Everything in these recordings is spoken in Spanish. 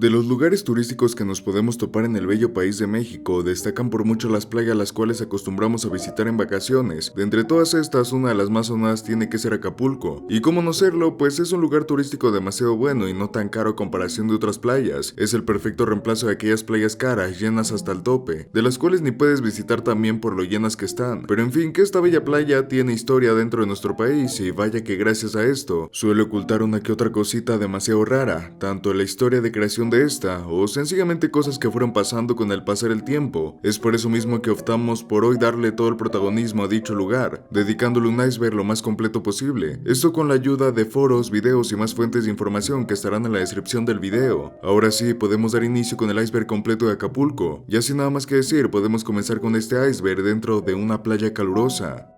De los lugares turísticos que nos podemos topar en el bello país de México, destacan por mucho las playas las cuales acostumbramos a visitar en vacaciones. De entre todas estas, una de las más sonadas tiene que ser Acapulco. Y cómo no serlo, pues es un lugar turístico demasiado bueno y no tan caro a comparación de otras playas. Es el perfecto reemplazo de aquellas playas caras, llenas hasta el tope, de las cuales ni puedes visitar también por lo llenas que están. Pero en fin, que esta bella playa tiene historia dentro de nuestro país y vaya que gracias a esto, suele ocultar una que otra cosita demasiado rara, tanto en la historia de creación de esta, o sencillamente cosas que fueron pasando con el pasar el tiempo. Es por eso mismo que optamos por hoy darle todo el protagonismo a dicho lugar, dedicándole un iceberg lo más completo posible. Esto con la ayuda de foros, videos y más fuentes de información que estarán en la descripción del video. Ahora sí, podemos dar inicio con el iceberg completo de Acapulco. Ya sin nada más que decir, podemos comenzar con este iceberg dentro de una playa calurosa.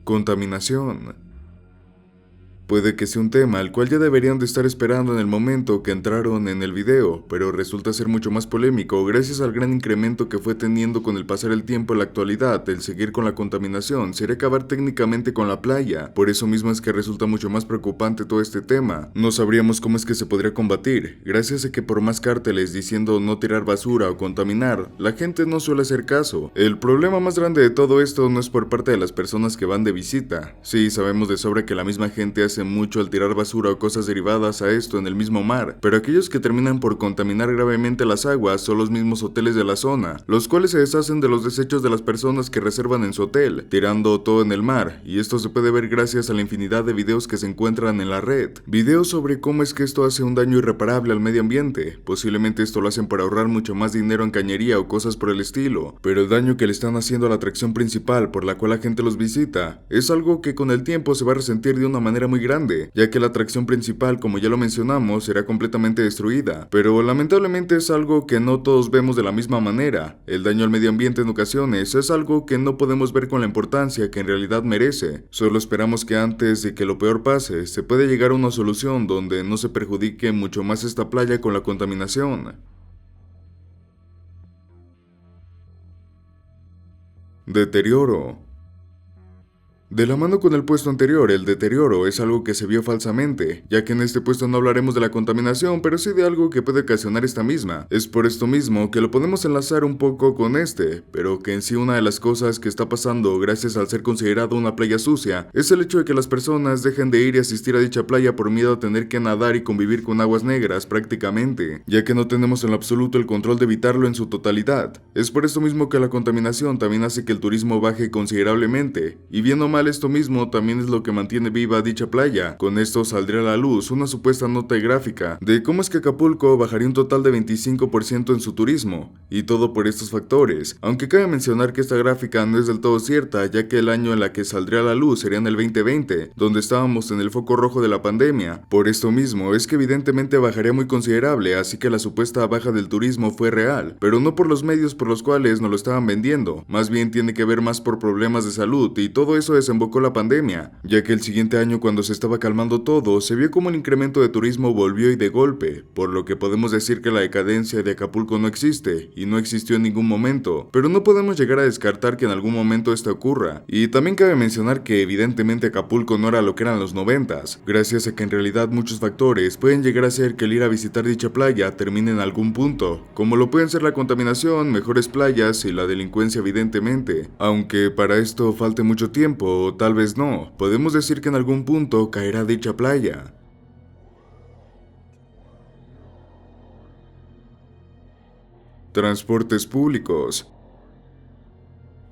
Contaminación. Puede que sea un tema al cual ya deberían de estar esperando en el momento que entraron en el video, pero resulta ser mucho más polémico gracias al gran incremento que fue teniendo con el pasar el tiempo en la actualidad. El seguir con la contaminación sería acabar técnicamente con la playa. Por eso mismo es que resulta mucho más preocupante todo este tema. No sabríamos cómo es que se podría combatir, gracias a que por más cárteles diciendo no tirar basura o contaminar, la gente no suele hacer caso. El problema más grande de todo esto no es por parte de las personas que van de visita. Sí, sabemos de sobra que la misma gente hace mucho al tirar basura o cosas derivadas a esto en el mismo mar, pero aquellos que terminan por contaminar gravemente las aguas son los mismos hoteles de la zona, los cuales se deshacen de los desechos de las personas que reservan en su hotel, tirando todo en el mar, y esto se puede ver gracias a la infinidad de videos que se encuentran en la red. Videos sobre cómo es que esto hace un daño irreparable al medio ambiente. Posiblemente esto lo hacen para ahorrar mucho más dinero en cañería o cosas por el estilo, pero el daño que le están haciendo a la atracción principal por la cual la gente los visita es algo que con el tiempo se va a resentir de una manera muy grande, ya que la atracción principal, como ya lo mencionamos, será completamente destruida, pero lamentablemente es algo que no todos vemos de la misma manera. El daño al medio ambiente en ocasiones es algo que no podemos ver con la importancia que en realidad merece. Solo esperamos que antes de que lo peor pase, se pueda llegar a una solución donde no se perjudique mucho más esta playa con la contaminación. Deterioro. De la mano con el puesto anterior, el deterioro es algo que se vio falsamente, ya que en este puesto no hablaremos de la contaminación, pero sí de algo que puede ocasionar esta misma. Es por esto mismo que lo podemos enlazar un poco con este, pero que en sí una de las cosas que está pasando gracias al ser considerado una playa sucia, es el hecho de que las personas dejen de ir y asistir a dicha playa por miedo a tener que nadar y convivir con aguas negras prácticamente, ya que no tenemos en lo absoluto el control de evitarlo en su totalidad. Es por esto mismo que la contaminación también hace que el turismo baje considerablemente, y bien o mal esto mismo también es lo que mantiene viva dicha playa. Con esto saldría a la luz una supuesta nota gráfica de cómo es que Acapulco bajaría un total de 25% en su turismo, y todo por estos factores, aunque cabe mencionar que esta gráfica no es del todo cierta, ya que el año en la que saldría a la luz sería en el 2020, donde estábamos en el foco rojo de la pandemia. Por esto mismo es que evidentemente bajaría muy considerable, así que la supuesta baja del turismo fue real, pero no por los medios por los cuales nos lo estaban vendiendo, más bien tiene que ver más por problemas de salud, y todo eso desembocó la pandemia, ya que el siguiente año, cuando se estaba calmando todo, se vio como el incremento de turismo volvió y de golpe, por lo que podemos decir que la decadencia de Acapulco no existe, y no existió en ningún momento, pero no podemos llegar a descartar que en algún momento esto ocurra. Y también cabe mencionar que evidentemente Acapulco no era lo que eran los 90s, gracias a que en realidad muchos factores pueden llegar a hacer que el ir a visitar dicha playa termine en algún punto, como lo pueden ser la contaminación, mejores playas y la delincuencia evidentemente, aunque para esto falte mucho tiempo, o tal vez no, podemos decir que en algún punto caerá dicha playa. Transportes públicos.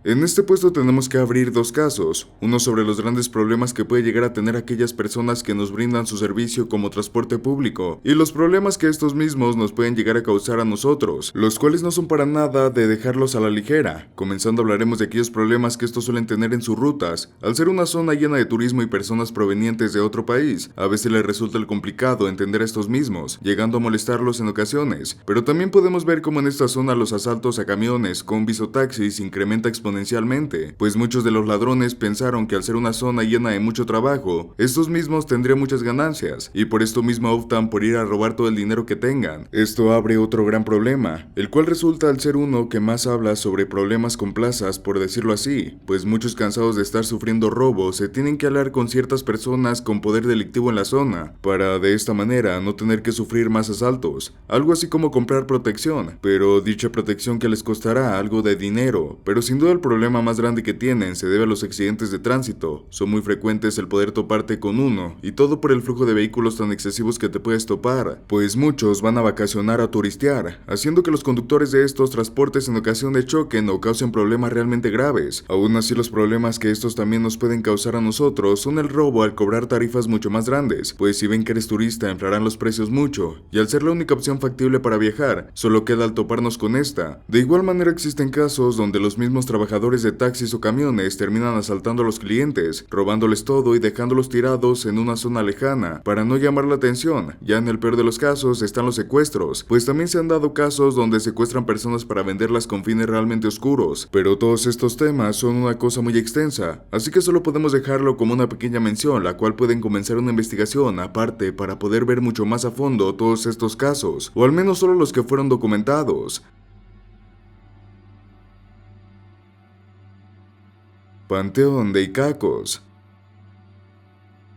En este puesto tenemos que abrir dos casos, uno sobre los grandes problemas que puede llegar a tener aquellas personas que nos brindan su servicio como transporte público, y los problemas que estos mismos nos pueden llegar a causar a nosotros, los cuales no son para nada de dejarlos a la ligera. Comenzando hablaremos de aquellos problemas que estos suelen tener en sus rutas. Al ser una zona llena de turismo y personas provenientes de otro país, a veces les resulta el complicado entender a estos mismos, llegando a molestarlos en ocasiones, pero también podemos ver cómo en esta zona los asaltos a camiones, combis o taxis incrementa exponencialmente exponencialmente, pues muchos de los ladrones pensaron que al ser una zona llena de mucho trabajo, estos mismos tendrían muchas ganancias, y por esto mismo optan por ir a robar todo el dinero que tengan. Esto abre otro gran problema, el cual resulta al ser uno que más habla sobre problemas con plazas, por decirlo así, pues muchos cansados de estar sufriendo robos se tienen que hablar con ciertas personas con poder delictivo en la zona, para de esta manera no tener que sufrir más asaltos, algo así como comprar protección, pero dicha protección que les costará algo de dinero, pero sin duda el problema más grande que tienen se debe a los accidentes de tránsito. Son muy frecuentes el poder toparte con uno, y todo por el flujo de vehículos tan excesivos que te puedes topar, pues muchos van a vacacionar a turistear, haciendo que los conductores de estos transportes en ocasión de choquen o causen problemas realmente graves. Aún así, los problemas que estos también nos pueden causar a nosotros son el robo al cobrar tarifas mucho más grandes, pues si ven que eres turista inflarán los precios mucho, y al ser la única opción factible para viajar, solo queda al toparnos con esta. De igual manera existen casos donde los mismos trabajadores de taxis o camiones terminan asaltando a los clientes, robándoles todo y dejándolos tirados en una zona lejana, para no llamar la atención. Ya en el peor de los casos están los secuestros, pues también se han dado casos donde secuestran personas para venderlas con fines realmente oscuros, pero todos estos temas son una cosa muy extensa, así que solo podemos dejarlo como una pequeña mención, la cual pueden comenzar una investigación aparte para poder ver mucho más a fondo todos estos casos, o al menos solo los que fueron documentados. Panteón de Icacos.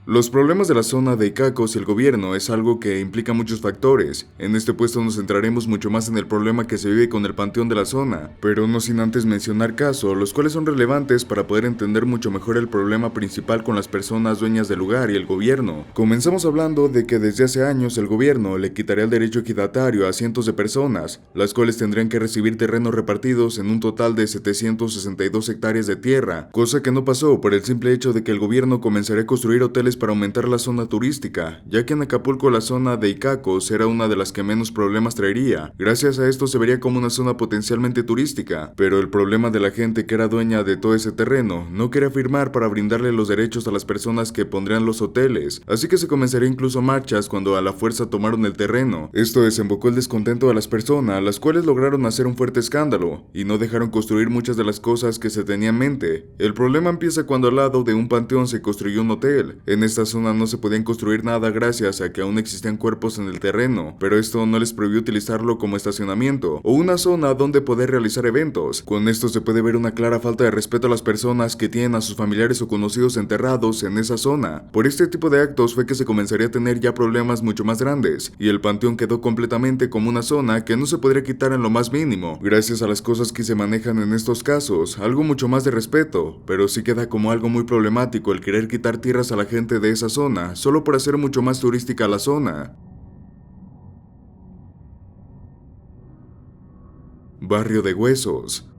Los problemas de la zona de Icacos y el gobierno es algo que implica muchos factores. En este puesto nos centraremos mucho más en el problema que se vive con el panteón de la zona, pero no sin antes mencionar casos, los cuales son relevantes para poder entender mucho mejor el problema principal con las personas dueñas del lugar y el gobierno. Comenzamos hablando de que desde hace años el gobierno le quitaría el derecho equidatario a cientos de personas, las cuales tendrían que recibir terrenos repartidos en un total de 762 hectáreas de tierra, cosa que no pasó por el simple hecho de que el gobierno comenzaría a construir hoteles para aumentar la zona turística, ya que en Acapulco la zona de Icacos era una de las que menos problemas traería. Gracias a esto se vería como una zona potencialmente turística, pero el problema de la gente que era dueña de todo ese terreno no quería firmar para brindarle los derechos a las personas que pondrían los hoteles, así que se comenzaría incluso marchas cuando a la fuerza tomaron el terreno. Esto desembocó el descontento de las personas, las cuales lograron hacer un fuerte escándalo, y no dejaron construir muchas de las cosas que se tenía en mente. El problema empieza cuando al lado de un panteón se construyó un hotel. En esta zona no se podían construir nada gracias a que aún existían cuerpos en el terreno, pero esto no les prohibió utilizarlo como estacionamiento o una zona donde poder realizar eventos. Con esto se puede ver una clara falta de respeto a las personas que tienen a sus familiares o conocidos enterrados en esa zona. Por este tipo de actos fue que se comenzaría a tener ya problemas mucho más grandes, y el panteón quedó completamente como una zona que no se podría quitar en lo más mínimo, gracias a las cosas que se manejan en estos casos, algo mucho más de respeto, pero sí queda como algo muy problemático el querer quitar tierras a la gente de esa zona, solo por hacer mucho más turística la zona. Barrio de Huesos.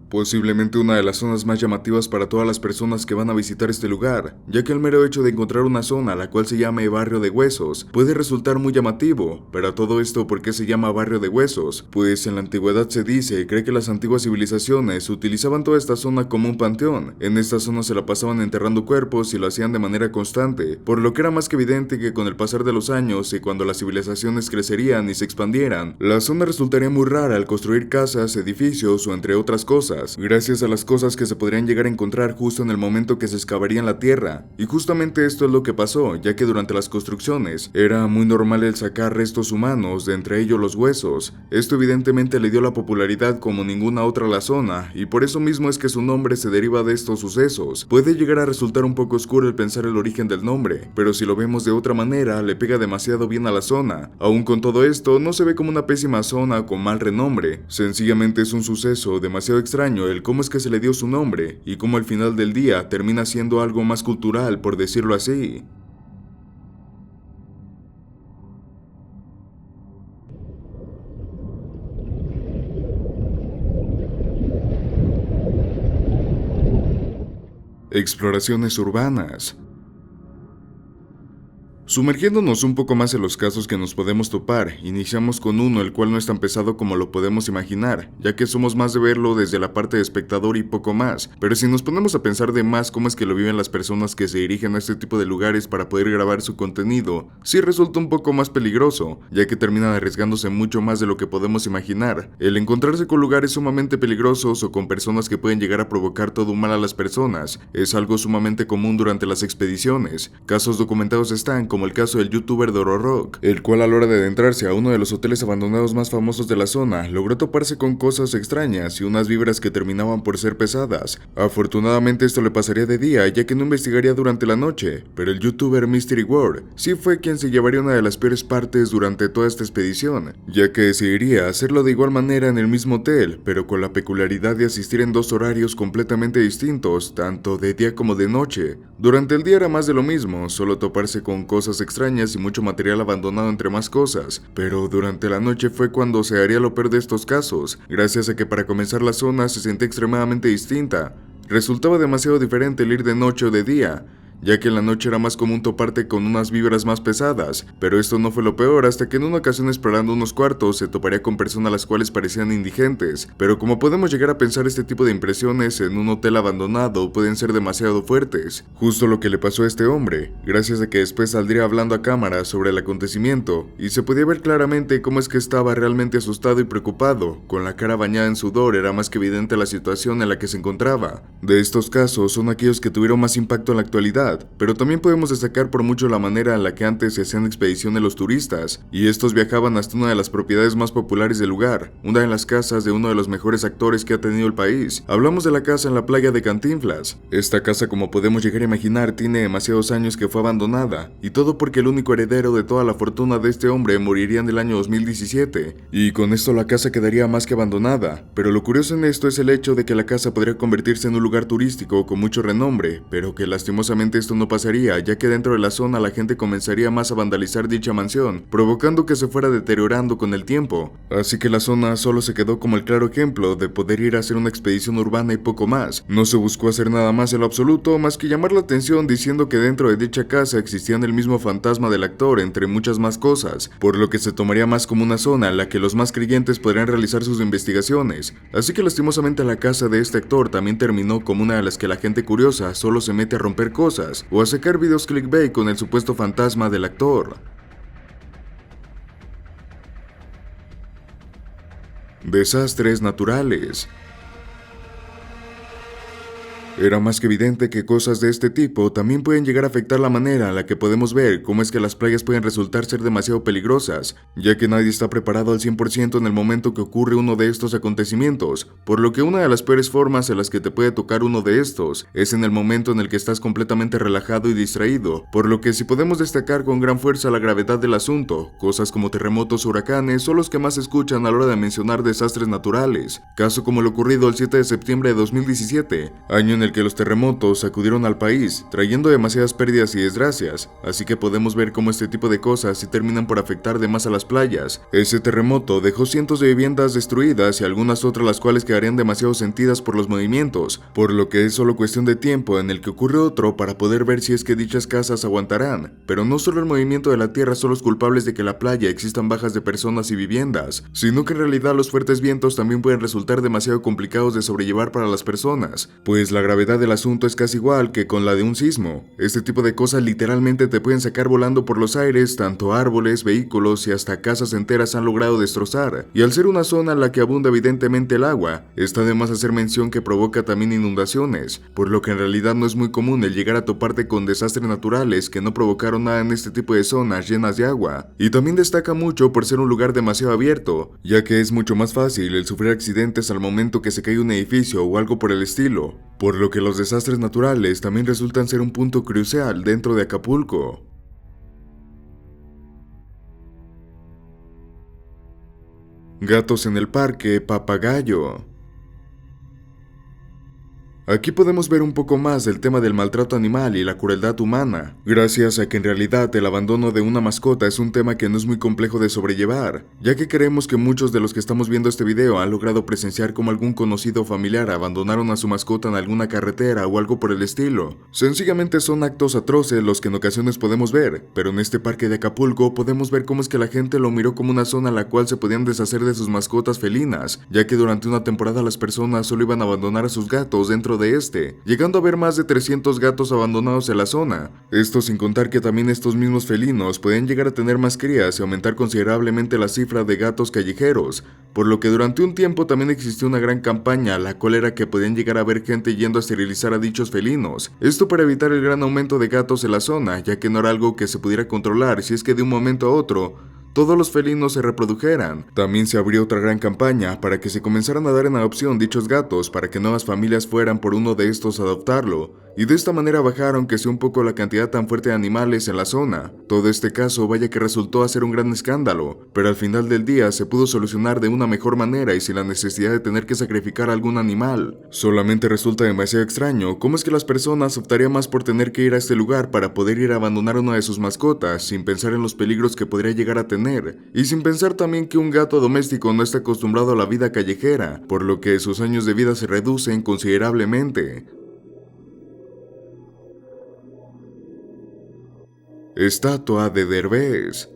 Posiblemente una de las zonas más llamativas para todas las personas que van a visitar este lugar, ya que el mero hecho de encontrar una zona la cual se llame Barrio de Huesos puede resultar muy llamativo. Pero todo esto, ¿por qué se llama Barrio de Huesos? Pues en la antigüedad se dice y cree que las antiguas civilizaciones utilizaban toda esta zona como un panteón. En esta zona se la pasaban enterrando cuerpos y lo hacían de manera constante, por lo que era más que evidente que con el pasar de los años y cuando las civilizaciones crecerían y se expandieran, la zona resultaría muy rara al construir casas, edificios o entre otras cosas, gracias a las cosas que se podrían llegar a encontrar justo en el momento que se excavaría en la tierra. Y justamente esto es lo que pasó, ya que durante las construcciones era muy normal el sacar restos humanos, de entre ellos los huesos. Esto evidentemente le dio la popularidad como ninguna otra a la zona, y por eso mismo es que su nombre se deriva de estos sucesos. Puede llegar a resultar un poco oscuro el pensar el origen del nombre, pero si lo vemos de otra manera, le pega demasiado bien a la zona. Aún con todo esto, no se ve como una pésima zona con mal renombre, sencillamente es un suceso demasiado extraño el cómo es que se le dio su nombre, y cómo al final del día termina siendo algo más cultural, por decirlo así. Exploraciones urbanas. Sumergiéndonos un poco más en los casos que nos podemos topar, iniciamos con uno el cual no es tan pesado como lo podemos imaginar, ya que somos más de verlo desde la parte de espectador y poco más, pero si nos ponemos a pensar de más cómo es que lo viven las personas que se dirigen a este tipo de lugares para poder grabar su contenido, sí resulta un poco más peligroso, ya que terminan arriesgándose mucho más de lo que podemos imaginar. El encontrarse con lugares sumamente peligrosos o con personas que pueden llegar a provocar todo un mal a las personas es algo sumamente común durante las expediciones. Casos documentados están como el caso del youtuber Dororock, el cual a la hora de adentrarse a uno de los hoteles abandonados más famosos de la zona, logró toparse con cosas extrañas y unas vibras que terminaban por ser pesadas. Afortunadamente esto le pasaría de día, ya que no investigaría durante la noche, pero el youtuber Mystery World sí fue quien se llevaría una de las peores partes durante toda esta expedición, ya que decidiría hacerlo de igual manera en el mismo hotel, pero con la peculiaridad de asistir en dos horarios completamente distintos, tanto de día como de noche. Durante el día era más de lo mismo, solo toparse con cosas extrañas y mucho material abandonado entre más cosas, pero durante la noche fue cuando se haría lo peor de estos casos, gracias a que para comenzar la zona se sentía extremadamente distinta. Resultaba demasiado diferente el ir de noche o de día, ya que en la noche era más común toparte con unas vibras más pesadas, pero esto no fue lo peor hasta que en una ocasión explorando unos cuartos se toparía con personas las cuales parecían indigentes, pero como podemos llegar a pensar este tipo de impresiones en un hotel abandonado pueden ser demasiado fuertes, justo lo que le pasó a este hombre, gracias a que después saldría hablando a cámara sobre el acontecimiento, y se podía ver claramente cómo es que estaba realmente asustado y preocupado, con la cara bañada en sudor era más que evidente la situación en la que se encontraba. De estos casos son aquellos que tuvieron más impacto en la actualidad, pero también podemos destacar por mucho la manera en la que antes se hacían expediciones los turistas, y estos viajaban hasta una de las propiedades más populares del lugar, una de las casas de uno de los mejores actores que ha tenido el país. Hablamos de la casa en la playa de Cantinflas. Esta casa, como podemos llegar a imaginar, tiene demasiados años que fue abandonada, y todo porque el único heredero de toda la fortuna de este hombre moriría en el año 2017, y con esto la casa quedaría más que abandonada. Pero lo curioso en esto es el hecho de que la casa podría convertirse en un lugar turístico con mucho renombre, pero que lastimosamente esto no pasaría, ya que dentro de la zona la gente comenzaría más a vandalizar dicha mansión, provocando que se fuera deteriorando con el tiempo. Así que la zona solo se quedó como el claro ejemplo de poder ir a hacer una expedición urbana y poco más. No se buscó hacer nada más en lo absoluto, más que llamar la atención diciendo que dentro de dicha casa existían el mismo fantasma del actor, entre muchas más cosas, por lo que se tomaría más como una zona en la que los más creyentes podrían realizar sus investigaciones. Así que lastimosamente la casa de este actor también terminó como una de las que la gente curiosa solo se mete a romper cosas o a sacar videos clickbait con el supuesto fantasma del actor. Desastres naturales. Era más que evidente que cosas de este tipo también pueden llegar a afectar la manera en la que podemos ver cómo es que las playas pueden resultar ser demasiado peligrosas, ya que nadie está preparado al 100% en el momento que ocurre uno de estos acontecimientos, por lo que una de las peores formas en las que te puede tocar uno de estos es en el momento en el que estás completamente relajado y distraído, por lo que si podemos destacar con gran fuerza la gravedad del asunto, cosas como terremotos o huracanes son los que más se escuchan a la hora de mencionar desastres naturales, caso como lo ocurrido el 7 de septiembre de 2017, año en el que los terremotos sacudieron al país, trayendo demasiadas pérdidas y desgracias, así que podemos ver cómo este tipo de cosas sí terminan por afectar de más a las playas. Ese terremoto dejó cientos de viviendas destruidas y algunas otras las cuales quedarían demasiado sentidas por los movimientos, por lo que es solo cuestión de tiempo en el que ocurre otro para poder ver si es que dichas casas aguantarán. Pero no solo el movimiento de la tierra son los culpables de que en la playa existan bajas de personas y viviendas, sino que en realidad los fuertes vientos también pueden resultar demasiado complicados de sobrellevar para las personas, pues la gravedad del asunto es casi igual que con la de un sismo. Este tipo de cosas literalmente te pueden sacar volando por los aires, tanto árboles, vehículos y hasta casas enteras han logrado destrozar. Y al ser una zona en la que abunda evidentemente el agua, está de más hacer mención que provoca también inundaciones, por lo que en realidad no es muy común el llegar a toparte con desastres naturales que no provocaron nada en este tipo de zonas llenas de agua. Y también destaca mucho por ser un lugar demasiado abierto, ya que es mucho más fácil el sufrir accidentes al momento que se cae un edificio o algo por el estilo, por lo que los desastres naturales también resultan ser un punto crucial dentro de Acapulco. Gatos en el parque Papagayo. Aquí podemos ver un poco más del tema del maltrato animal y la crueldad humana, gracias a que en realidad el abandono de una mascota es un tema que no es muy complejo de sobrellevar, ya que creemos que muchos de los que estamos viendo este video han logrado presenciar cómo algún conocido o familiar abandonaron a su mascota en alguna carretera o algo por el estilo. Sencillamente son actos atroces los que en ocasiones podemos ver, pero en este parque de Acapulco podemos ver cómo es que la gente lo miró como una zona a la cual se podían deshacer de sus mascotas felinas, ya que durante una temporada las personas solo iban a abandonar a sus gatos dentro de este, llegando a ver más de 300 gatos abandonados en la zona. Esto sin contar que también estos mismos felinos pueden llegar a tener más crías y aumentar considerablemente la cifra de gatos callejeros, por lo que durante un tiempo también existió una gran campaña, la cual era que podían llegar a ver gente yendo a esterilizar a dichos felinos. Esto para evitar el gran aumento de gatos en la zona, ya que no era algo que se pudiera controlar si es que de un momento a otro todos los felinos se reprodujeran. También se abrió otra gran campaña para que se comenzaran a dar en adopción dichos gatos para que nuevas familias fueran por uno de estos a adoptarlo, y de esta manera bajaron que sea un poco la cantidad tan fuerte de animales en la zona. Todo este caso vaya que resultó a ser un gran escándalo, pero al final del día se pudo solucionar de una mejor manera y sin la necesidad de tener que sacrificar a algún animal. Solamente resulta demasiado extraño cómo es que las personas optarían más por tener que ir a este lugar para poder ir a abandonar una de sus mascotas sin pensar en los peligros que podría llegar a tener, y sin pensar también que un gato doméstico no está acostumbrado a la vida callejera, por lo que sus años de vida se reducen considerablemente. Estatua de Derbez.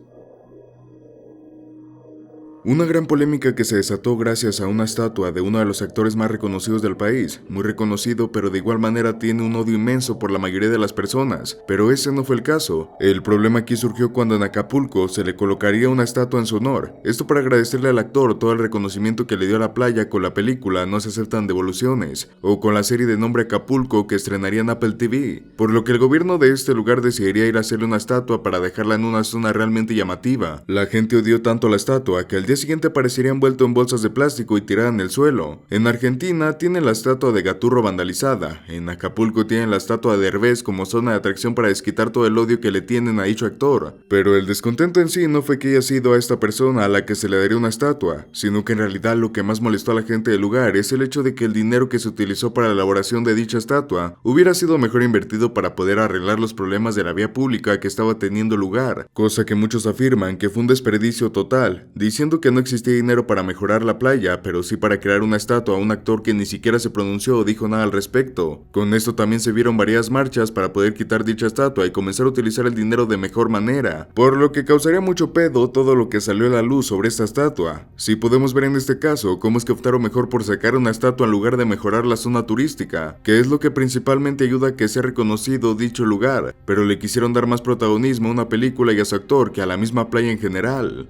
Una gran polémica que se desató gracias a una estatua de uno de los actores más reconocidos del país, muy reconocido pero de igual manera tiene un odio inmenso por la mayoría de las personas, pero ese no fue el caso. El problema aquí surgió cuando en Acapulco se le colocaría una estatua en su honor, esto para agradecerle al actor todo el reconocimiento que le dio a la playa con la película No se aceptan devoluciones, o con la serie de nombre Acapulco que estrenaría en Apple TV, por lo que el gobierno de este lugar decidiría ir a hacerle una estatua para dejarla en una zona realmente llamativa. La gente odió tanto la estatua que al día siguiente aparecería envuelto en bolsas de plástico y tirada en el suelo. En Argentina tienen la estatua de Gaturro vandalizada, en Acapulco tienen la estatua de Derbez como zona de atracción para desquitar todo el odio que le tienen a dicho actor. Pero el descontento en sí no fue que haya sido a esta persona a la que se le daría una estatua, sino que en realidad lo que más molestó a la gente del lugar es el hecho de que el dinero que se utilizó para la elaboración de dicha estatua hubiera sido mejor invertido para poder arreglar los problemas de la vía pública que estaba teniendo lugar, cosa que muchos afirman que fue un desperdicio total, diciendo que no existía dinero para mejorar la playa, pero sí para crear una estatua a un actor que ni siquiera se pronunció o dijo nada al respecto. Con esto también se vieron varias marchas para poder quitar dicha estatua y comenzar a utilizar el dinero de mejor manera, por lo que causaría mucho pedo todo lo que salió a la luz sobre esta estatua. Sí podemos ver en este caso cómo es que optaron mejor por sacar una estatua en lugar de mejorar la zona turística, que es lo que principalmente ayuda a que sea reconocido dicho lugar, pero le quisieron dar más protagonismo a una película y a su actor que a la misma playa en general.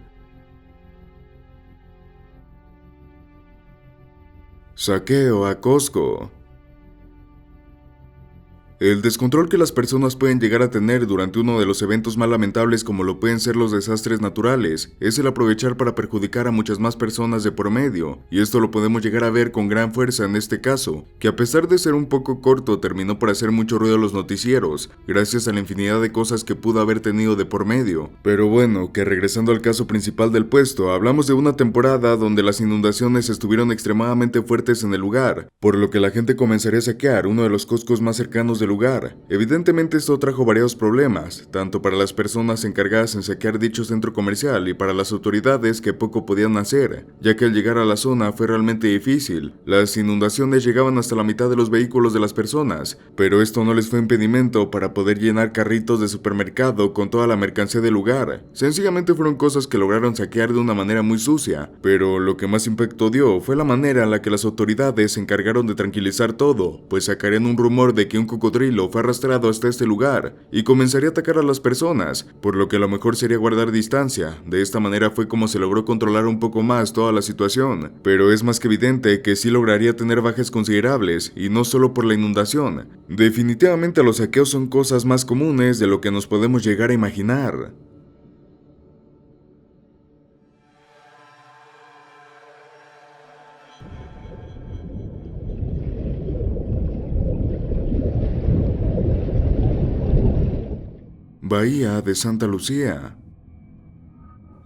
Saqueo a Costco. El descontrol que las personas pueden llegar a tener durante uno de los eventos más lamentables como lo pueden ser los desastres naturales, es el aprovechar para perjudicar a muchas más personas de por medio, y esto lo podemos llegar a ver con gran fuerza en este caso, que a pesar de ser un poco corto terminó por hacer mucho ruido en los noticieros, gracias a la infinidad de cosas que pudo haber tenido de por medio. Pero bueno, que regresando al caso principal del puesto, hablamos de una temporada donde las inundaciones estuvieron extremadamente fuertes en el lugar, por lo que la gente comenzaría a saquear uno de los Costcos más cercanos del lugar. Evidentemente esto trajo varios problemas, tanto para las personas encargadas en saquear dicho centro comercial y para las autoridades que poco podían hacer, ya que al llegar a la zona fue realmente difícil. Las inundaciones llegaban hasta la mitad de los vehículos de las personas, pero esto no les fue impedimento para poder llenar carritos de supermercado con toda la mercancía del lugar. Sencillamente fueron cosas que lograron saquear de una manera muy sucia, pero lo que más impacto dio fue la manera en la que las autoridades se encargaron de tranquilizar todo, pues sacarían un rumor de que un cocodrilo fue arrastrado hasta este lugar y comenzaría a atacar a las personas, por lo que lo mejor sería guardar distancia. De esta manera fue como se logró controlar un poco más toda la situación, pero es más que evidente que sí lograría tener bajas considerables, y no solo por la inundación. Definitivamente los saqueos son cosas más comunes de lo que nos podemos llegar a imaginar. Bahía de Santa Lucía.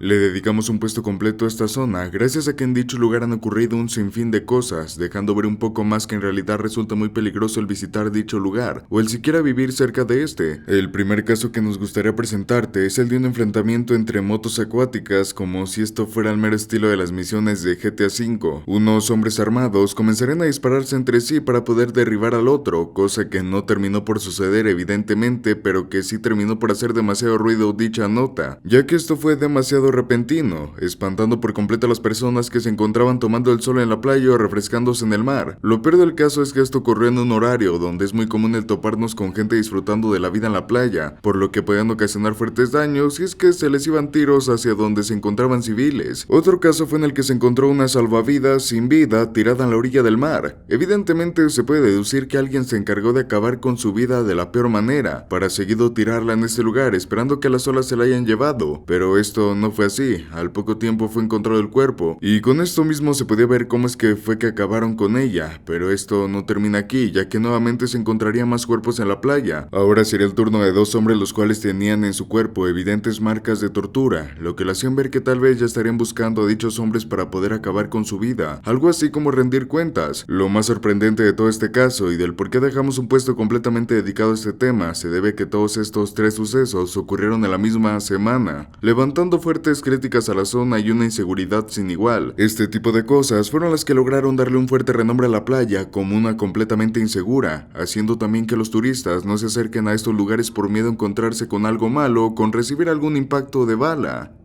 Le dedicamos un puesto completo a esta zona, gracias a que en dicho lugar han ocurrido un sinfín de cosas, dejando ver un poco más que en realidad resulta muy peligroso el visitar dicho lugar, o el siquiera vivir cerca de este. El primer caso que nos gustaría presentarte es el de un enfrentamiento entre motos acuáticas, como si esto fuera el mero estilo de las misiones de GTA V. Unos hombres armados comenzarían a dispararse entre sí para poder derribar al otro, cosa que no terminó por suceder evidentemente, pero que sí terminó por hacer demasiado ruido dicha nota, ya que esto fue demasiado repentino, espantando por completo a las personas que se encontraban tomando el sol en la playa o refrescándose en el mar. Lo peor del caso es que esto ocurrió en un horario donde es muy común el toparnos con gente disfrutando de la vida en la playa, por lo que podían ocasionar fuertes daños si es que se les iban tiros hacia donde se encontraban civiles. Otro caso fue en el que se encontró una salvavidas sin vida tirada en la orilla del mar. Evidentemente se puede deducir que alguien se encargó de acabar con su vida de la peor manera, para seguido tirarla en este lugar esperando que las olas se la hayan llevado, pero esto no fue así. Al poco tiempo fue encontrado el cuerpo, y con esto mismo se podía ver cómo es que fue que acabaron con ella, pero esto no termina aquí, ya que nuevamente se encontrarían más cuerpos en la playa. Ahora sería el turno de dos hombres los cuales tenían en su cuerpo evidentes marcas de tortura, lo que le hacían ver que tal vez ya estarían buscando a dichos hombres para poder acabar con su vida, algo así como rendir cuentas. Lo más sorprendente de todo este caso y del por qué dejamos un puesto completamente dedicado a este tema se debe que todos estos tres sucesos ocurrieron en la misma semana, levantando fuertes críticas a la zona y una inseguridad sin igual. Este tipo de cosas fueron las que lograron darle un fuerte renombre a la playa como una completamente insegura, haciendo también que los turistas no se acerquen a estos lugares por miedo a encontrarse con algo malo o con recibir algún impacto de bala.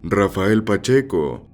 Rafael Pacheco.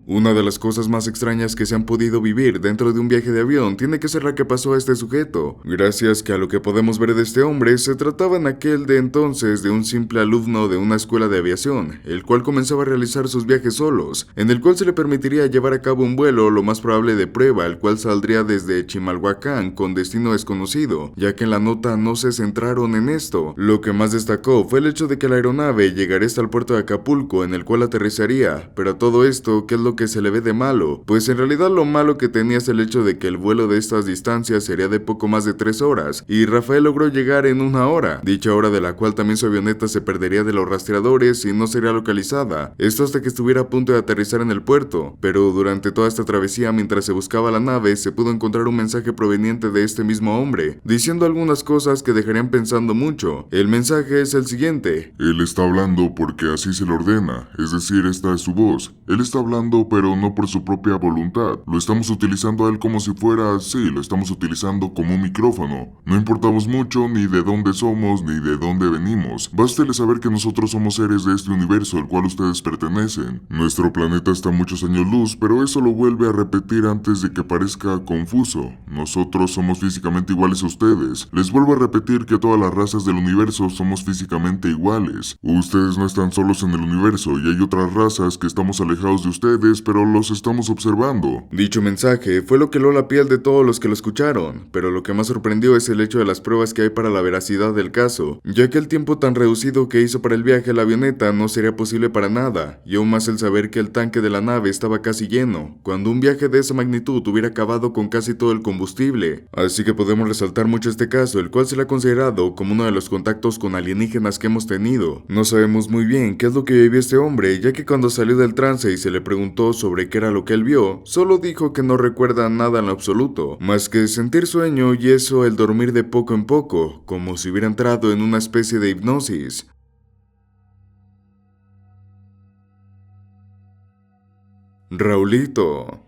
Una de las cosas más extrañas que se han podido vivir dentro de un viaje de avión tiene que ser la que pasó a este sujeto, gracias que a lo que podemos ver de este hombre se trataba en aquel de entonces de un simple alumno de una escuela de aviación, el cual comenzaba a realizar sus viajes solos, en el cual se le permitiría llevar a cabo un vuelo lo más probable de prueba, el cual saldría desde Chimalhuacán con destino desconocido, ya que en la nota no se centraron en esto. Lo que más destacó fue el hecho de que la aeronave llegaría hasta el puerto de Acapulco, en el cual aterrizaría, pero todo esto, ¿qué es lo que se le ve de malo? Pues en realidad lo malo que tenía es el hecho de que el vuelo de estas distancias sería de poco más de 3 horas, y Rafael logró llegar en 1 hora, dicha hora de la cual también su avioneta se perdería de los rastreadores y no sería localizada, esto hasta que estuviera a punto de aterrizar en el puerto, pero durante toda esta travesía mientras se buscaba la nave se pudo encontrar un mensaje proveniente de este mismo hombre, diciendo algunas cosas que dejarían pensando mucho. El mensaje es el siguiente: Él está hablando porque así se le ordena, es decir, esta es su voz. Él está hablando pero no por su propia voluntad. Lo estamos utilizando a él como si fuera así, lo estamos utilizando como un micrófono. No importamos mucho ni de dónde somos ni de dónde venimos. Bástele saber que nosotros somos seres de este universo al cual ustedes pertenecen. Nuestro planeta está a muchos años luz, pero eso lo vuelve a repetir antes de que parezca confuso. Nosotros somos físicamente iguales a ustedes. Les vuelvo a repetir que todas las razas del universo somos físicamente iguales. Ustedes no están solos en el universo y hay otras razas que estamos alejados de ustedes, pero los estamos observando. Dicho mensaje fue lo que heló la piel de todos los que lo escucharon, pero lo que más sorprendió es el hecho de las pruebas que hay para la veracidad del caso, ya que el tiempo tan reducido que hizo para el viaje a la avioneta no sería posible para nada, y aún más el saber que el tanque de la nave estaba casi lleno, cuando un viaje de esa magnitud hubiera acabado con casi todo el combustible. Así que podemos resaltar mucho este caso, el cual se le ha considerado como uno de los contactos con alienígenas que hemos tenido. No sabemos muy bien qué es lo que vivió este hombre, ya que cuando salió del trance y se le preguntó sobre qué era lo que él vio, solo dijo que no recuerda nada en lo absoluto, más que sentir sueño y eso el dormir de poco en poco, como si hubiera entrado en una especie de hipnosis. Raulito.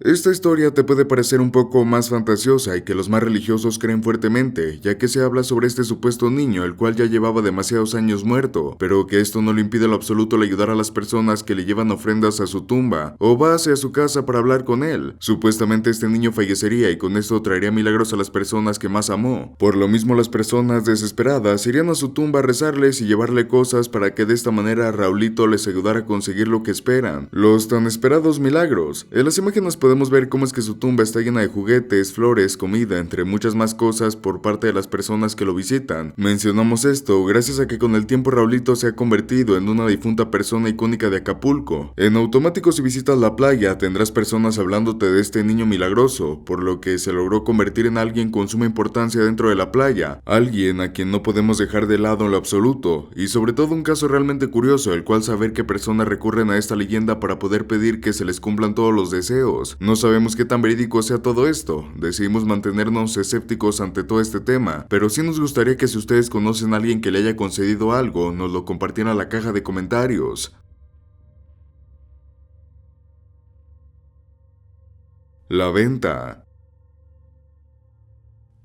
Esta historia te puede parecer un poco más fantasiosa y que los más religiosos creen fuertemente, ya que se habla sobre este supuesto niño, el cual ya llevaba demasiados años muerto, pero que esto no le impide en lo absoluto el ayudar a las personas que le llevan ofrendas a su tumba, o va hacia su casa para hablar con él. Supuestamente este niño fallecería y con esto traería milagros a las personas que más amó. Por lo mismo las personas desesperadas irían a su tumba a rezarles y llevarle cosas para que de esta manera Raulito les ayudara a conseguir lo que esperan, los tan esperados milagros. En las imágenes podemos podemos ver cómo es que su tumba está llena de juguetes, flores, comida, entre muchas más cosas por parte de las personas que lo visitan. Mencionamos esto gracias a que con el tiempo Raulito se ha convertido en una difunta persona icónica de Acapulco. En automático, si visitas la playa tendrás personas hablándote de este niño milagroso, por lo que se logró convertir en alguien con suma importancia dentro de la playa, alguien a quien no podemos dejar de lado en lo absoluto, y sobre todo un caso realmente curioso, el cual saber qué personas recurren a esta leyenda para poder pedir que se les cumplan todos los deseos. No sabemos qué tan verídico sea todo esto, decidimos mantenernos escépticos ante todo este tema, pero sí nos gustaría que si ustedes conocen a alguien que le haya concedido algo, nos lo compartieran a la caja de comentarios. La venta.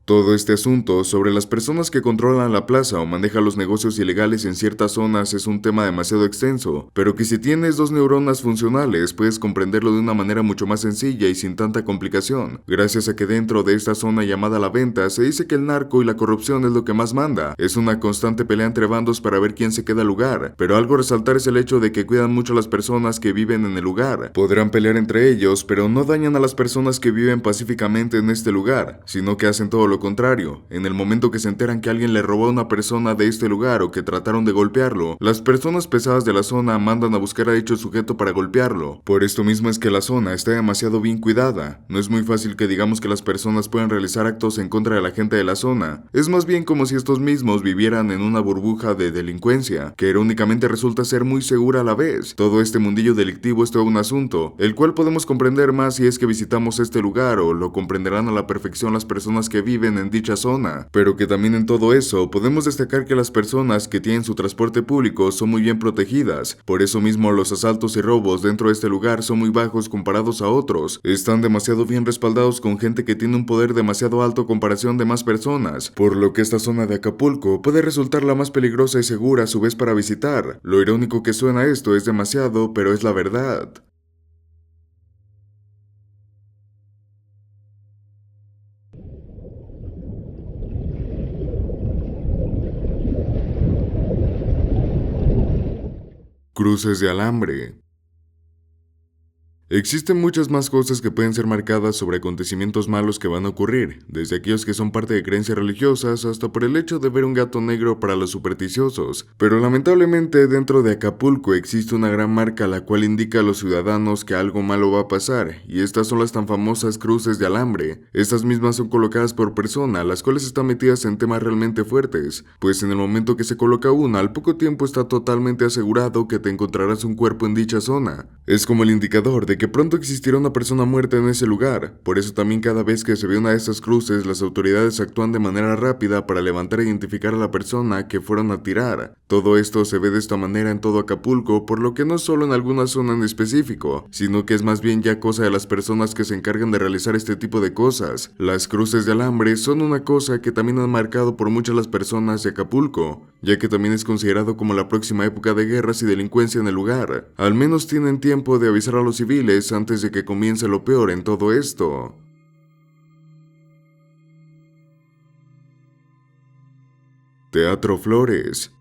Todo este asunto sobre las personas que controlan la plaza o manejan los negocios ilegales en ciertas zonas es un tema demasiado extenso, pero que si tienes dos neuronas funcionales puedes comprenderlo de una manera mucho más sencilla y sin tanta complicación, gracias a que dentro de esta zona llamada la venta se dice que el narco y la corrupción es lo que más manda, es una constante pelea entre bandos para ver quién se queda al lugar, pero algo a resaltar es el hecho de que cuidan mucho a las personas que viven en el lugar, podrán pelear entre ellos, pero no dañan a las personas que viven pacíficamente en este lugar, sino que hacen todo lo contrario. En el momento que se enteran que alguien le robó a una persona de este lugar o que trataron de golpearlo, las personas pesadas de la zona mandan a buscar a dicho sujeto para golpearlo. Por esto mismo es que la zona está demasiado bien cuidada. No es muy fácil que digamos que las personas puedan realizar actos en contra de la gente de la zona. Es más bien como si estos mismos vivieran en una burbuja de delincuencia, que irónicamente resulta ser muy segura a la vez. Todo este mundillo delictivo es todo un asunto, el cual podemos comprender más si es que visitamos este lugar, o lo comprenderán a la perfección las personas que viven en dicha zona, pero que también en todo eso podemos destacar que las personas que tienen su transporte público son muy bien protegidas. Por eso mismo los asaltos y robos dentro de este lugar son muy bajos comparados a otros, están demasiado bien respaldados con gente que tiene un poder demasiado alto en comparación de más personas, por lo que esta zona de Acapulco puede resultar la más peligrosa y segura a su vez para visitar. Lo irónico que suena esto es demasiado, pero es la verdad. Cruces de alambre. Existen muchas más cosas que pueden ser marcadas sobre acontecimientos malos que van a ocurrir, desde aquellos que son parte de creencias religiosas hasta por el hecho de ver un gato negro para los supersticiosos. Pero lamentablemente dentro de Acapulco existe una gran marca la cual indica a los ciudadanos que algo malo va a pasar, y estas son las tan famosas cruces de alambre. Estas mismas son colocadas por persona, las cuales están metidas en temas realmente fuertes, pues en el momento que se coloca una, al poco tiempo está totalmente asegurado que te encontrarás un cuerpo en dicha zona. Es como el indicador de que pronto existirá una persona muerta en ese lugar. Por eso también cada vez que se ve una de estas cruces, las autoridades actúan de manera rápida para levantar e identificar a la persona que fueron a tirar. Todo esto se ve de esta manera en todo Acapulco, por lo que no solo en alguna zona en específico, sino que es más bien ya cosa de las personas que se encargan de realizar este tipo de cosas. Las cruces de alambre son una cosa que también han marcado por muchas las personas de Acapulco, ya que también es considerado como la próxima época de guerras y delincuencia en el lugar. Al menos tienen tiempo de avisar a los civiles antes de que comience lo peor en todo esto. Teatro Flores.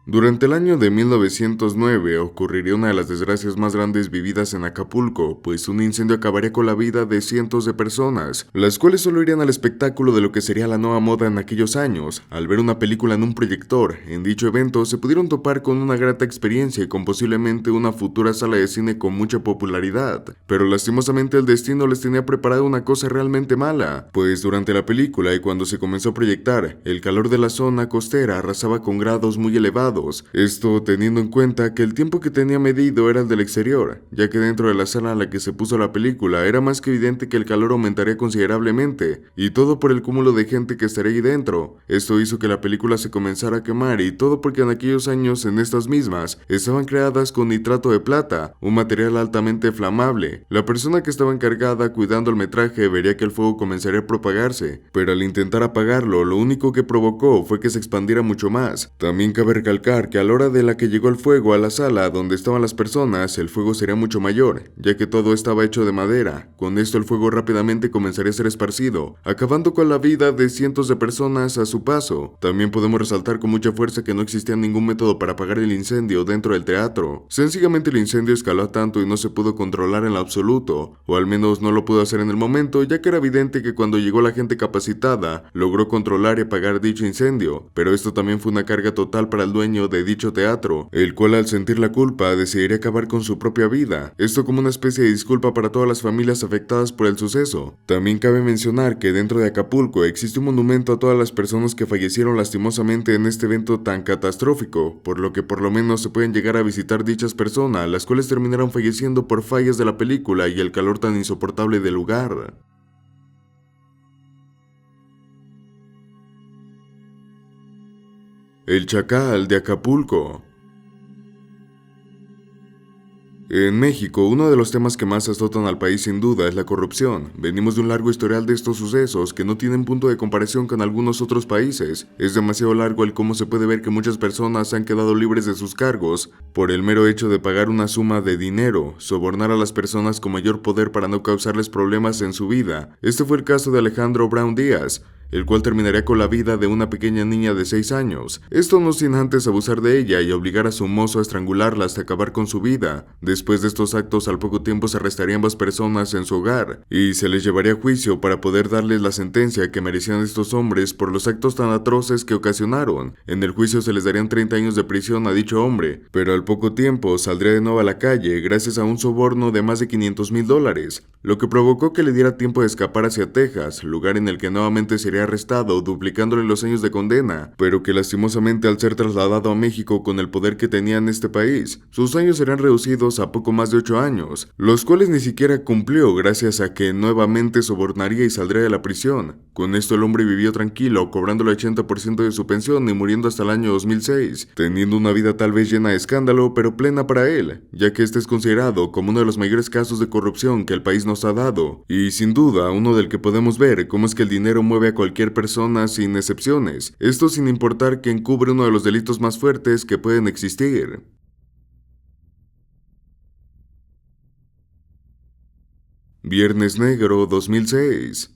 Durante el año de 1909 ocurriría una de las desgracias más grandes vividas en Acapulco, pues un incendio acabaría con la vida de cientos de personas, las cuales solo irían al espectáculo de lo que sería la nueva moda en aquellos años. Al ver una película en un proyector, en dicho evento se pudieron topar con una grata experiencia y con posiblemente una futura sala de cine con mucha popularidad. Pero lastimosamente el destino les tenía preparado una cosa realmente mala, pues durante la película y cuando se comenzó a proyectar, el calor de la zona costera arrasaba con grados muy elevados. Esto teniendo en cuenta que el tiempo que tenía medido era el del exterior, ya que dentro de la sala en la que se puso la película era más que evidente que el calor aumentaría considerablemente, y todo por el cúmulo de gente que estaría ahí dentro. Esto hizo que la película se comenzara a quemar, y todo porque en aquellos años en estas mismas estaban creadas con nitrato de plata, un material altamente flamable. La persona que estaba encargada cuidando el metraje vería que el fuego comenzaría a propagarse, pero al intentar apagarlo, lo único que provocó fue que se expandiera mucho más. También cabe recalcar indicar que a la hora de la que llegó el fuego a la sala donde estaban las personas, el fuego sería mucho mayor, ya que todo estaba hecho de madera. Con esto el fuego rápidamente comenzaría a ser esparcido, acabando con la vida de cientos de personas a su paso. También podemos resaltar con mucha fuerza que no existía ningún método para apagar el incendio dentro del teatro. Sencillamente el incendio escaló tanto y no se pudo controlar en lo absoluto, o al menos no lo pudo hacer en el momento, ya que era evidente que cuando llegó la gente capacitada, logró controlar y apagar dicho incendio, pero esto también fue una carga total para el dueño de dicho teatro, el cual al sentir la culpa decidiría acabar con su propia vida, esto como una especie de disculpa para todas las familias afectadas por el suceso. También cabe mencionar que dentro de Acapulco existe un monumento a todas las personas que fallecieron lastimosamente en este evento tan catastrófico, por lo que por lo menos se pueden llegar a visitar dichas personas, las cuales terminaron falleciendo por fallas de la película y el calor tan insoportable del lugar. El Chacal de Acapulco. En México, uno de los temas que más azotan al país sin duda es la corrupción. Venimos de un largo historial de estos sucesos que no tienen punto de comparación con algunos otros países. Es demasiado largo el cómo se puede ver que muchas personas han quedado libres de sus cargos por el mero hecho de pagar una suma de dinero, sobornar a las personas con mayor poder para no causarles problemas en su vida. Este fue el caso de Alejandro Brown Díaz, el cual terminaría con la vida de una pequeña niña de 6 años. Esto no sin antes abusar de ella y obligar a su mozo a estrangularla hasta acabar con su vida. Después de estos actos, al poco tiempo se arrestarían ambas personas en su hogar y se les llevaría a juicio para poder darles la sentencia que merecían estos hombres por los actos tan atroces que ocasionaron. En el juicio se les darían 30 años de prisión a dicho hombre, pero al poco tiempo saldría de nuevo a la calle gracias a un soborno de más de $500,000, lo que provocó que le diera tiempo de escapar hacia Texas, lugar en el que nuevamente sería arrestado, duplicándole los años de condena, pero que lastimosamente al ser trasladado a México con el poder que tenía en este país, sus años serán reducidos a poco más de 8 años, los cuales ni siquiera cumplió gracias a que nuevamente sobornaría y saldría de la prisión. Con esto el hombre vivió tranquilo, cobrando el 80% de su pensión y muriendo hasta el año 2006, teniendo una vida tal vez llena de escándalo, pero plena para él, ya que este es considerado como uno de los mayores casos de corrupción que el país nos ha dado, y sin duda uno del que podemos ver cómo es que el dinero mueve a cualquier persona sin excepciones, esto sin importar que encubre uno de los delitos más fuertes que pueden existir. Viernes Negro 2006.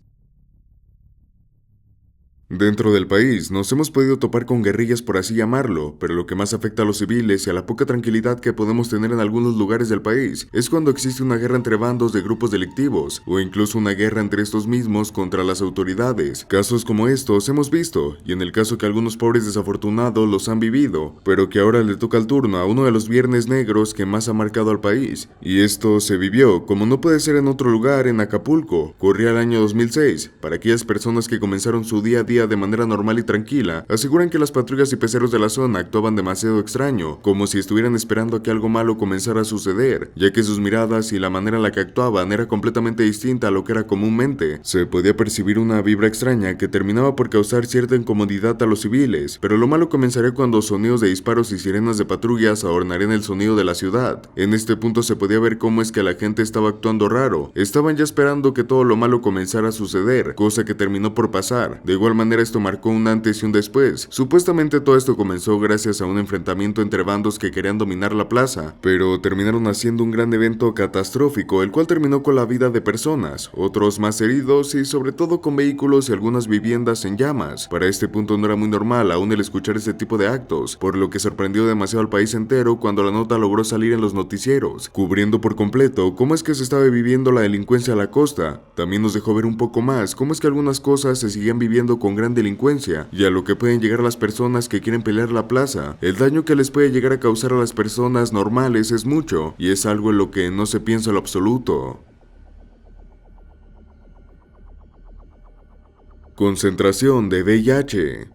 Dentro del país nos hemos podido topar con guerrillas, por así llamarlo, pero lo que más afecta a los civiles y a la poca tranquilidad que podemos tener en algunos lugares del país es cuando existe una guerra entre bandos de grupos delictivos o incluso una guerra entre estos mismos contra las autoridades. Casos como estos hemos visto, y en el caso que algunos pobres desafortunados los han vivido, pero que ahora le toca el turno a uno de los viernes negros que más ha marcado al país. Y esto se vivió, como no puede ser en otro lugar, en Acapulco. Corría el año 2006. Para aquellas personas que comenzaron su día a día de manera normal y tranquila, aseguran que las patrullas y peceros de la zona actuaban demasiado extraño, como si estuvieran esperando a que algo malo comenzara a suceder, ya que sus miradas y la manera en la que actuaban era completamente distinta a lo que era comúnmente. Se podía percibir una vibra extraña que terminaba por causar cierta incomodidad a los civiles, pero lo malo comenzaría cuando sonidos de disparos y sirenas de patrullas adornarían el sonido de la ciudad. En este punto se podía ver cómo es que la gente estaba actuando raro, estaban ya esperando que todo lo malo comenzara a suceder, cosa que terminó por pasar. De igual manera esto marcó un antes y un después. Supuestamente todo esto comenzó gracias a un enfrentamiento entre bandos que querían dominar la plaza, pero terminaron haciendo un gran evento catastrófico, el cual terminó con la vida de personas, otros más heridos y sobre todo con vehículos y algunas viviendas en llamas. Para este punto no era muy normal aún el escuchar este tipo de actos, por lo que sorprendió demasiado al país entero cuando la nota logró salir en los noticieros, cubriendo por completo cómo es que se estaba viviendo la delincuencia a la costa. También nos dejó ver un poco más cómo es que algunas cosas se siguen viviendo con gran delincuencia y a lo que pueden llegar las personas que quieren pelear la plaza. El daño que les puede llegar a causar a las personas normales es mucho y es algo en lo que no se piensa en lo absoluto. Concentración de VIH.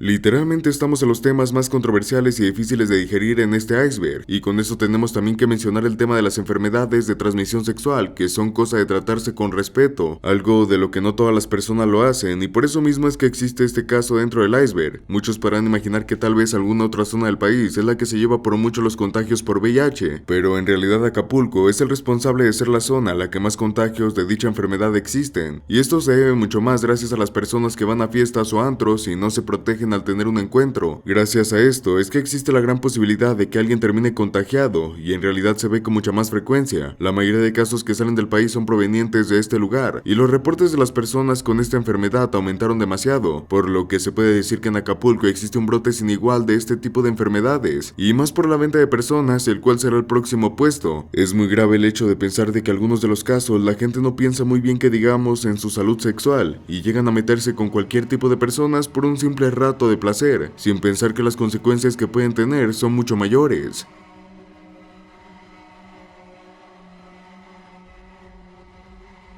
Literalmente estamos en los temas más controversiales y difíciles de digerir en este iceberg, y con eso tenemos también que mencionar el tema de las enfermedades de transmisión sexual, que son cosa de tratarse con respeto, algo de lo que no todas las personas lo hacen, y por eso mismo es que existe este caso dentro del iceberg. Muchos podrán imaginar que tal vez alguna otra zona del país es la que se lleva por mucho los contagios por VIH, pero en realidad Acapulco es el responsable de ser la zona a la que más contagios de dicha enfermedad existen, y esto se debe mucho más gracias a las personas que van a fiestas o antros y no se protegen contagian al tener un encuentro. Gracias a esto es que existe la gran posibilidad de que alguien termine contagiado y en realidad se ve con mucha más frecuencia. La mayoría de casos que salen del país son provenientes de este lugar y los reportes de las personas con esta enfermedad aumentaron demasiado, por lo que se puede decir que en Acapulco existe un brote sin igual de este tipo de enfermedades y más por la venta de personas, el cual será el próximo puesto. Es muy grave el hecho de pensar de que algunos de los casos la gente no piensa muy bien que digamos en su salud sexual y llegan a meterse con cualquier tipo de personas por un simple rato de placer, sin pensar que las consecuencias que pueden tener son mucho mayores.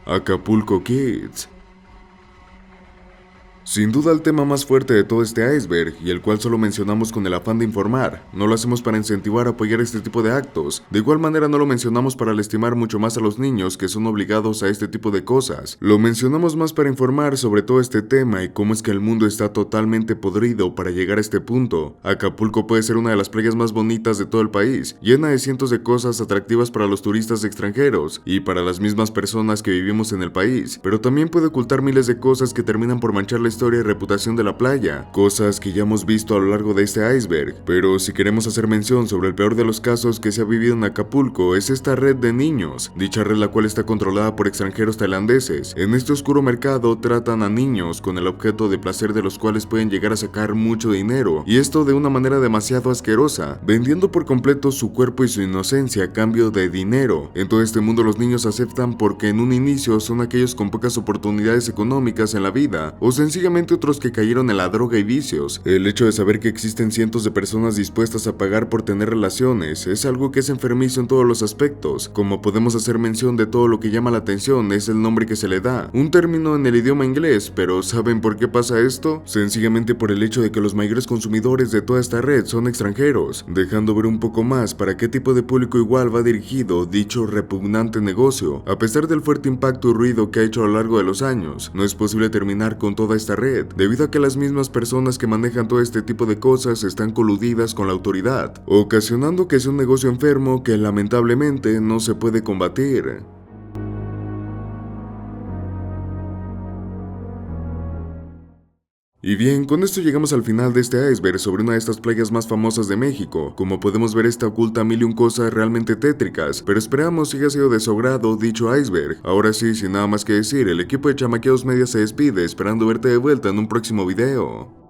Acapulco Kids. Sin duda el tema más fuerte de todo este iceberg, y el cual solo mencionamos con el afán de informar, no lo hacemos para incentivar o apoyar este tipo de actos, de igual manera no lo mencionamos para lastimar mucho más a los niños que son obligados a este tipo de cosas, lo mencionamos más para informar sobre todo este tema y cómo es que el mundo está totalmente podrido para llegar a este punto. Acapulco puede ser una de las playas más bonitas de todo el país, llena de cientos de cosas atractivas para los turistas extranjeros y para las mismas personas que vivimos en el país, pero también puede ocultar miles de cosas que terminan por manchar la historia y reputación de la playa, cosas que ya hemos visto a lo largo de este iceberg. Pero si queremos hacer mención sobre el peor de los casos que se ha vivido en Acapulco, es esta red de niños, dicha red la cual está controlada por extranjeros tailandeses. En este oscuro mercado tratan a niños con el objeto de placer de los cuales pueden llegar a sacar mucho dinero, y esto de una manera demasiado asquerosa, vendiendo por completo su cuerpo y su inocencia a cambio de dinero. En todo este mundo los niños aceptan porque en un inicio son aquellos con pocas oportunidades económicas en la vida, o sencillamente otros que cayeron en la droga y vicios. El hecho de saber que existen cientos de personas dispuestas a pagar por tener relaciones es algo que es enfermizo en todos los aspectos. Como podemos hacer mención de todo lo que llama la atención es el nombre que se le da, un término en el idioma inglés, pero ¿saben por qué pasa esto? Sencillamente por el hecho de que los mayores consumidores de toda esta red son extranjeros, dejando ver un poco más para qué tipo de público igual va dirigido dicho repugnante negocio. A pesar del fuerte impacto y ruido que ha hecho a lo largo de los años, no es posible terminar con toda esta red, debido a que las mismas personas que manejan todo este tipo de cosas están coludidas con la autoridad, ocasionando que sea un negocio enfermo que lamentablemente no se puede combatir. Y bien, con esto llegamos al final de este iceberg sobre una de estas playas más famosas de México. Como podemos ver, esta oculta mil y un cosas realmente tétricas, pero esperamos si haya sido de su agrado dicho iceberg. Ahora sí, sin nada más que decir, el equipo de Chamaqueos Media se despide, esperando verte de vuelta en un próximo video.